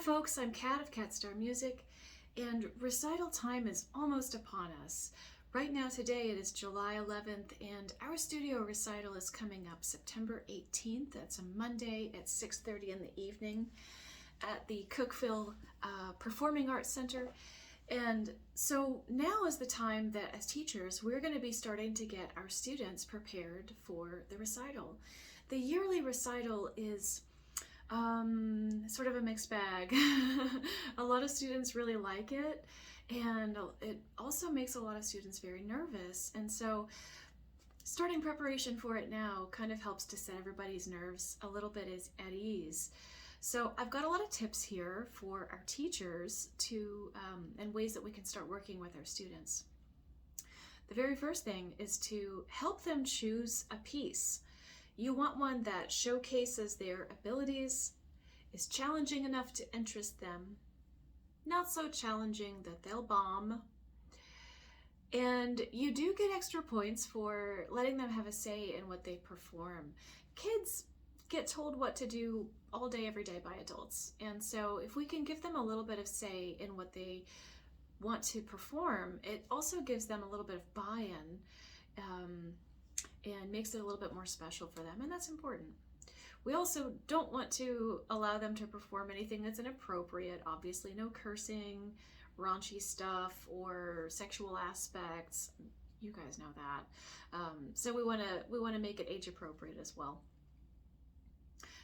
folks, I'm Kat of Cat Star Music, and recital time is almost upon us. Right now today it is July 11th, and our studio recital is coming up September 18th. That's a Monday at 6:30 in the evening at the Cookeville Performing Arts Center. And so now is the time that as teachers, we're going to be starting to get our students prepared for the recital. The yearly recital is sort of a mixed bag. A lot of students really like it, and it also makes a lot of students very nervous. And so starting preparation for it now kind of helps to set everybody's nerves a little bit at ease. So I've got a lot of tips here for our teachers and ways that we can start working with our students. The very first thing is to help them choose a piece. You want one that showcases their abilities, is challenging enough to interest them, not so challenging that they'll bomb. And you do get extra points for letting them have a say in what they perform. Kids get told what to do all day, every day by adults. And so if we can give them a little bit of say in what they want to perform, it also gives them a little bit of buy-in and makes it a little bit more special for them, and that's important. We also don't want to allow them to perform anything that's inappropriate. Obviously, no cursing, raunchy stuff, or sexual aspects. You guys know that. So we want to make it age appropriate as well.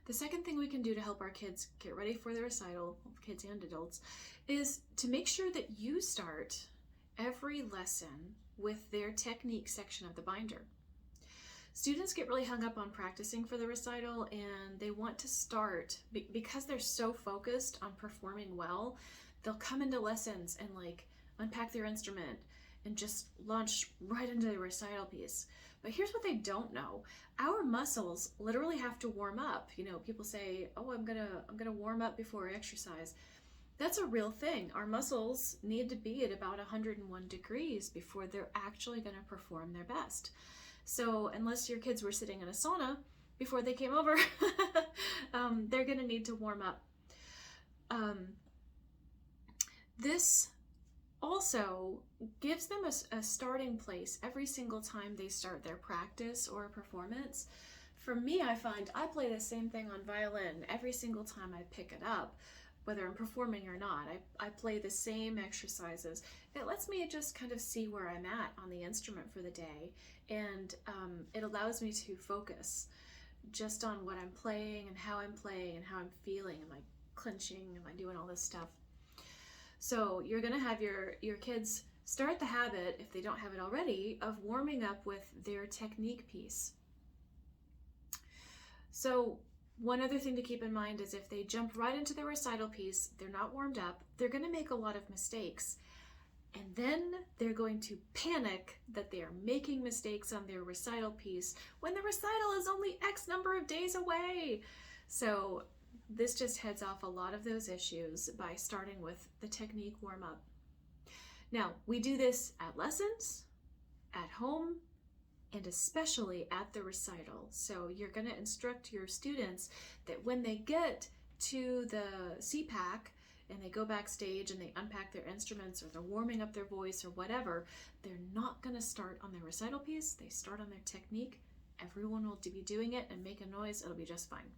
The second thing we can do to help our kids get ready for the recital, kids and adults, is to make sure that you start every lesson with their technique section of the binder. Students get really hung up on practicing for the recital, and they want to start, because they're so focused on performing well, they'll come into lessons and unpack their instrument and just launch right into the recital piece. But here's what they don't know. Our muscles literally have to warm up. You know, people say, oh, I'm gonna warm up before I exercise. That's a real thing. Our muscles need to be at about 101 degrees before they're actually gonna perform their best. So unless your kids were sitting in a sauna before they came over, they're gonna need to warm up. This also gives them a starting place every single time they start their practice or performance. For me, I find I play the same thing on violin every single time I pick it up, whether I'm performing or not. I play the same exercises. It lets me just kind of see where I'm at on the instrument for the day, and it allows me to focus just on what I'm playing and how I'm playing and how I'm feeling. Am I clenching? Am I doing all this stuff? So you're gonna have your kids start the habit, if they don't have it already, of warming up with their technique piece. So one other thing to keep in mind is if they jump right into the recital piece, they're not warmed up, they're gonna make a lot of mistakes. And then they're going to panic that they are making mistakes on their recital piece when the recital is only X number of days away. So this just heads off a lot of those issues by starting with the technique warm-up. Now, we do this at lessons, at home, and especially at the recital. So you're going to instruct your students that when they get to the CPAC and they go backstage and they unpack their instruments, or they're warming up their voice or whatever, they're not going to start on their recital piece. They start on their technique. Everyone will be doing it and make a noise. It'll be just fine.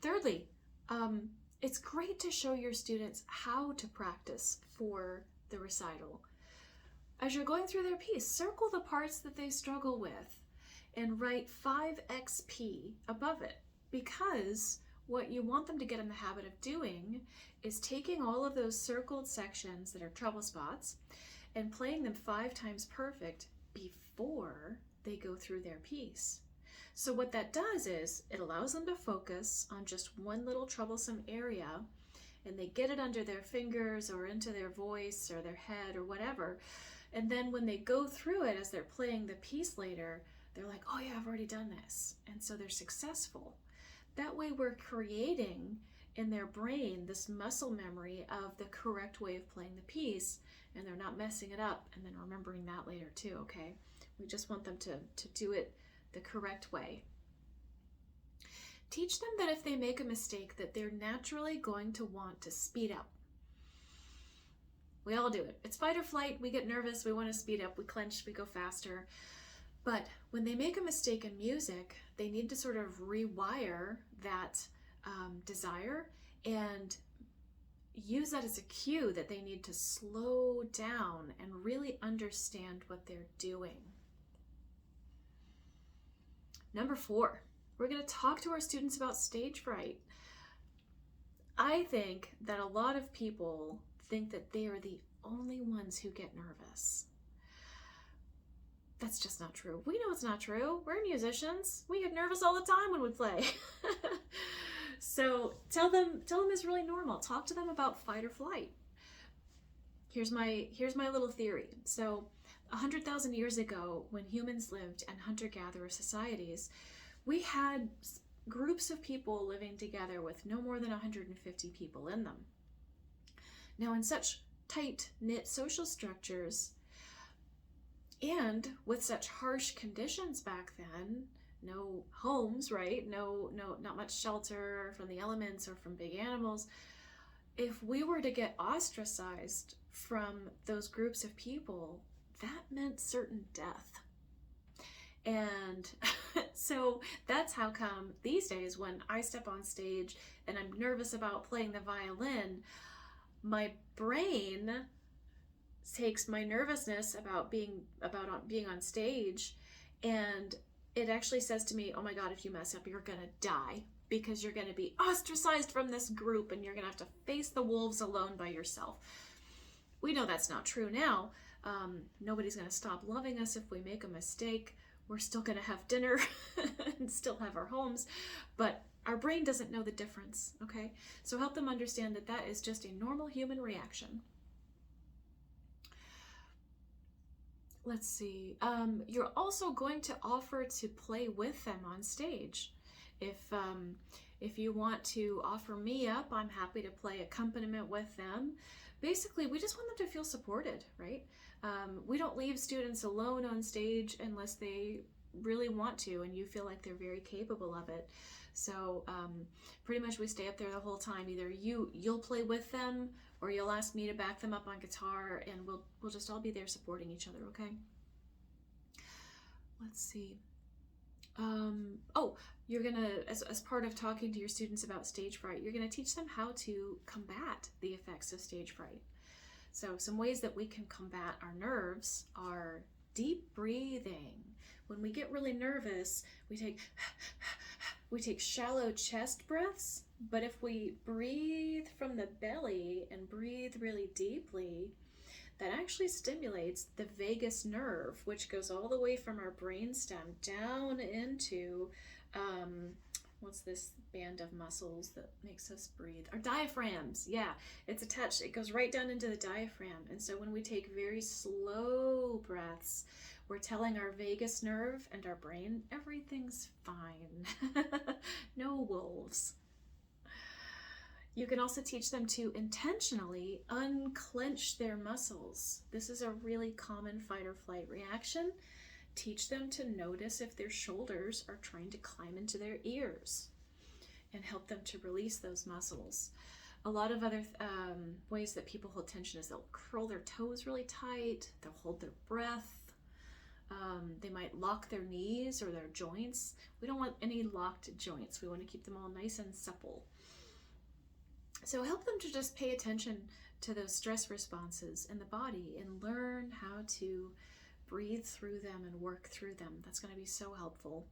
Thirdly, it's great to show your students how to practice for the recital. As you're going through their piece, circle the parts that they struggle with and write 5XP above it, because what you want them to get in the habit of doing is taking all of those circled sections that are trouble spots and playing them 5 times perfect before they go through their piece. So what that does is it allows them to focus on just one little troublesome area, and they get it under their fingers or into their voice or their head or whatever. And then when they go through it as they're playing the piece later, they're like, oh yeah, I've already done this. And so they're successful. That way we're creating in their brain this muscle memory of the correct way of playing the piece, and they're not messing it up and then remembering that later too, okay? We just want them to do it the correct way. teach them that if they make a mistake, that they're naturally going to want to speed up. We all do it. It's fight or flight. We get nervous. We want to speed up. We clench. We go faster. But when they make a mistake in music, they need to sort of rewire that desire and use that as a cue that they need to slow down and really understand what they're doing. Number 4, we're going to talk to our students about stage fright. I think that a lot of people think that they are the only ones who get nervous. That's just not true. We know it's not true. We're musicians. We get nervous all the time when we play. So tell them it's really normal. Talk to them about fight or flight. Here's my little theory. So 100,000 years ago, when humans lived in hunter-gatherer societies, we had groups of people living together with no more than 150 people in them. Now, in such tight-knit social structures, and with such harsh conditions back then, no homes, right? Not much shelter from the elements or from big animals. If we were to get ostracized from those groups of people, that meant certain death. And so that's how come these days when I step on stage and I'm nervous about playing the violin, my brain takes my nervousness about being on stage, and it actually says to me, oh my God, if you mess up, you're gonna die, because you're gonna be ostracized from this group and you're gonna have to face the wolves alone by yourself. We know that's not true now. Nobody's gonna stop loving us if we make a mistake. We're still gonna have dinner and still have our homes, but our brain doesn't know the difference, okay? So help them understand that that is just a normal human reaction. Let's see. You're also going to offer to play with them on stage. If you want to offer me up, I'm happy to play accompaniment with them. Basically, we just want them to feel supported, right? We don't leave students alone on stage unless they really want to and you feel like they're very capable of it. So pretty much we stay up there the whole time. Either you'll play with them, or you'll ask me to back them up on guitar, and we'll just all be there supporting each other, okay? Let's see. You're gonna, as part of talking to your students about stage fright, you're gonna teach them how to combat the effects of stage fright. So some ways that we can combat our nerves are deep breathing. When we get really nervous, we take shallow chest breaths, but if we breathe from the belly and breathe really deeply, that actually stimulates the vagus nerve, which goes all the way from our brainstem down into, what's this band of muscles that makes us breathe? Our diaphragms. Yeah, it's attached. It goes right down into the diaphragm. And so when we take very slow breaths, we're telling our vagus nerve and our brain, everything's fine. No wolves. You can also teach them to intentionally unclench their muscles. This is a really common fight or flight reaction. Teach them to notice if their shoulders are trying to climb into their ears, and help them to release those muscles. A lot of other ways that people hold tension is they'll curl their toes really tight, they'll hold their breath, they might lock their knees or their joints. We don't want any locked joints. We want to keep them all nice and supple. So help them to just pay attention to those stress responses in the body and learn how to breathe through them and work through them. That's going to be so helpful,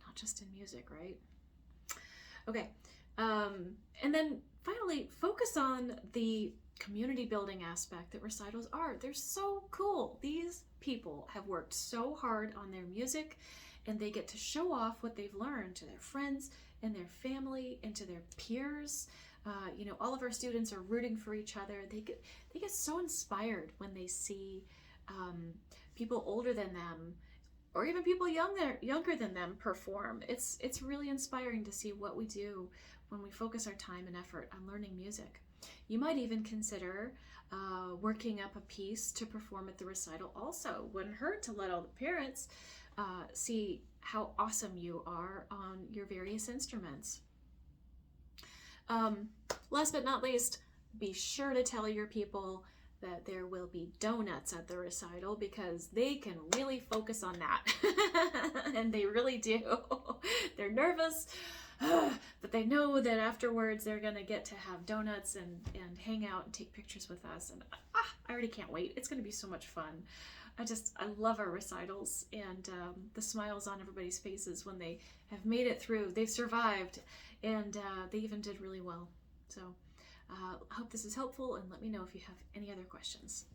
not just in music, right? Okay, and then finally, focus on the community building aspect that recitals are. They're so cool. These people have worked so hard on their music, and they get to show off what they've learned to their friends and their family and to their peers. All of our students are rooting for each other. They get so inspired when they see people older than them, or even people younger than them perform. It's really inspiring to see what we do when we focus our time and effort on learning music. You might even consider working up a piece to perform at the recital also. Wouldn't hurt to let all the parents see how awesome you are on your various instruments. Last but not least, be sure to tell your people that there will be donuts at the recital, because they can really focus on that. And they really do. They're nervous, but they know that afterwards they're going to get to have donuts and hang out and take pictures with us. And I already can't wait. It's going to be so much fun. I love our recitals, and the smiles on everybody's faces when they have made it through. They've survived, and they even did really well. So I hope this is helpful, and let me know if you have any other questions.